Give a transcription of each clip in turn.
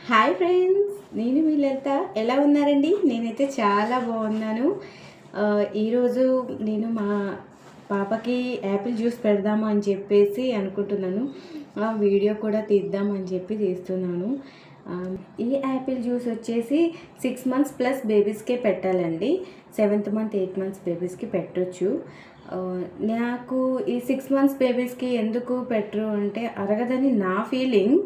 Hi friends, నేను మీ లలిత. ఎలా ఉన్నారండి? నేనైతే చాలా బాగున్నాను. ఈరోజు నేను మా పాపకి యాపిల్ జ్యూస్ పెడదాము అని చెప్పేసి అనుకుంటున్నాను. వీడియో కూడా తీద్దామని చెప్పి తీస్తున్నాను. ఈ యాపిల్ జ్యూస్ వచ్చేసి 6 మంత్స్ ప్లస్ బేబీస్కే పెట్టాలండి. 7th మంత్ 8 మంత్స్ బేబీస్కి పెట్టొచ్చు. నాకు ఈ 6 మంత్స్ బేబీస్కి ఎందుకు పెట్టరు అంటే అరగదని నా ఫీలింగ్.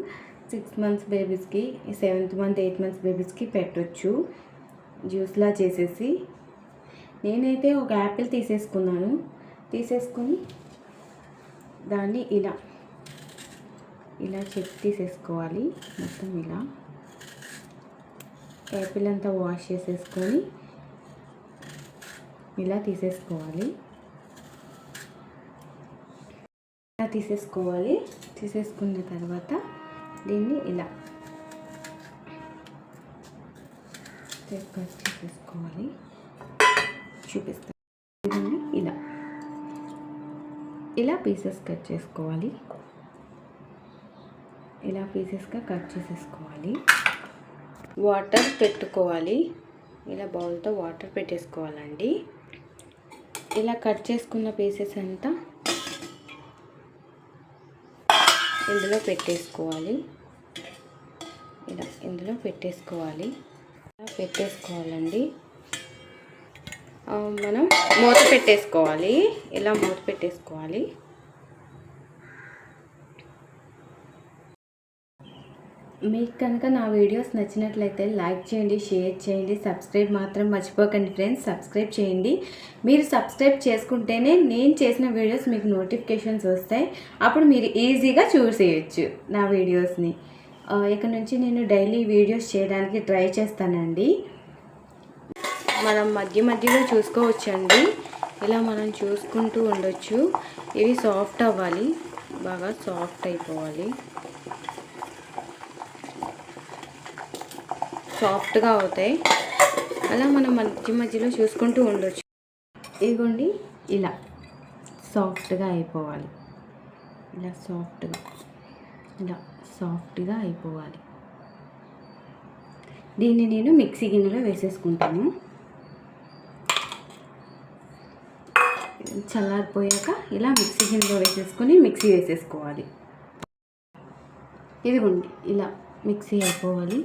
6 మంత్స్ బేబీస్కి, 7th మంత్ 8 మంత్స్ బేబీస్కి పెట్టొచ్చు జ్యూస్లా చేసేసి. నేనైతే ఒక యాపిల్ తీసేసుకుని దాన్ని ఇలా చెక్ తీసేసుకోవాలి. మొత్తం ఇలా యాపిల్ అంతా వాష్ చేసేసుకొని ఇలా తీసేసుకోవాలి. తీసేసుకున్న తర్వాత దీన్ని ఇలా కట్ చేసేసుకోవాలి. చూపిస్తాను. ఇలా పీసెస్ కట్ చేసుకోవాలి. ఇలా పీసెస్గా కట్ చేసేసుకోవాలి. వాటర్ పెట్టుకోవాలి. ఇలా బౌల్తో వాటర్ పెట్టేసుకోవాలండి. ఇలా కట్ చేసుకున్న పీసెస్ అంతా ఇందులో పెట్టేసుకోవాలండి. మనం మూత పెట్టేసుకోవాలి. ఇలా మూత పెట్టేసుకోవాలి. మీకు కనుక నా వీడియోస్ నచ్చినట్లయితే లైక్ చేయండి, షేర్ చేయండి, సబ్స్క్రైబ్ మాత్రం మర్చిపోకండి ఫ్రెండ్స్. సబ్స్క్రైబ్ చేయండి. మీరు సబ్స్క్రైబ్ చేసుకుంటేనే నేను చేసిన వీడియోస్ మీకు నోటిఫికేషన్స్ వస్తాయి. అప్పుడు మీరు ఈజీగా చూసేయచ్చు నా వీడియోస్ని. ఇక నుంచి నేను డైలీ వీడియోస్ చేయడానికి ట్రై చేస్తానండి. మనం మధ్యలో చూసుకోవచ్చండి. ఇలా మనం చూసుకుంటూ ఉండొచ్చు. ఇవి సాఫ్ట్ అవ్వాలి, బాగా సాఫ్ట్ అయిపోవాలి. సాఫ్ట్గా అవుతాయి. అలా మనం మధ్యలో చూసుకుంటూ ఉండొచ్చు. ఇదిగోండి, ఇలా సాఫ్ట్గా అయిపోవాలి. ఇలా సాఫ్ట్గా అయిపోవాలి. దీన్ని నేను మిక్సీ గిన్నెలో వేసేసుకుంటాను. చల్లారిపోయాక ఇలా మిక్సీ గిన్నెలో వేసేసుకొని మిక్సీ వేసేసుకోవాలి. ఇదిగోండి, ఇలా మిక్సీ అయిపోవాలి.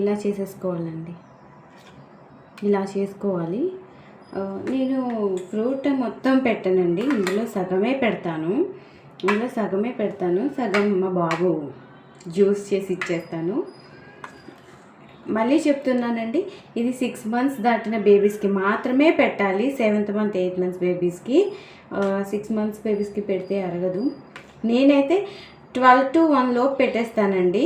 ఇలా చేసేసుకోవాలండి. ఇలా చేసుకోవాలి. నేను ఫ్రూట్ మొత్తం పెట్టానండి. ఇందులో సగమే పెడతాను. సగం మా బాబు జ్యూస్ చేసి ఇచ్చేస్తాను. మళ్ళీ చెప్తున్నానండి, ఇది 6 మంత్స్ దాటిన బేబీస్కి మాత్రమే పెట్టాలి. 7th మంత్ 8 మంత్స్ బేబీస్కి. 6 మంత్స్ బేబీస్కి పెడితే అరగదు. నేనైతే 12 to 1 లోపు పెట్టేస్తానండి.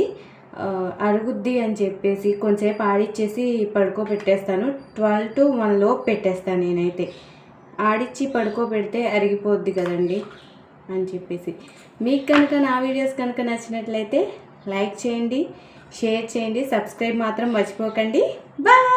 అరుగుద్ది అని చెప్పేసి కొంచెంసేపు ఆడిచ్చేసి పడుకోబెట్టేస్తాను. 12 to 1 లోపు పెట్టేస్తాను నేనైతే. ఆడిచ్చి పడుకోబెడితే అరిగిపోద్ది కదండి అని చెప్పేసి. మీకు కనుక నా వీడియోస్ కనుక నచ్చినట్లయితే లైక్ చేయండి, షేర్ చేయండి, సబ్స్క్రైబ్ మాత్రం మర్చిపోకండి. బాయ్.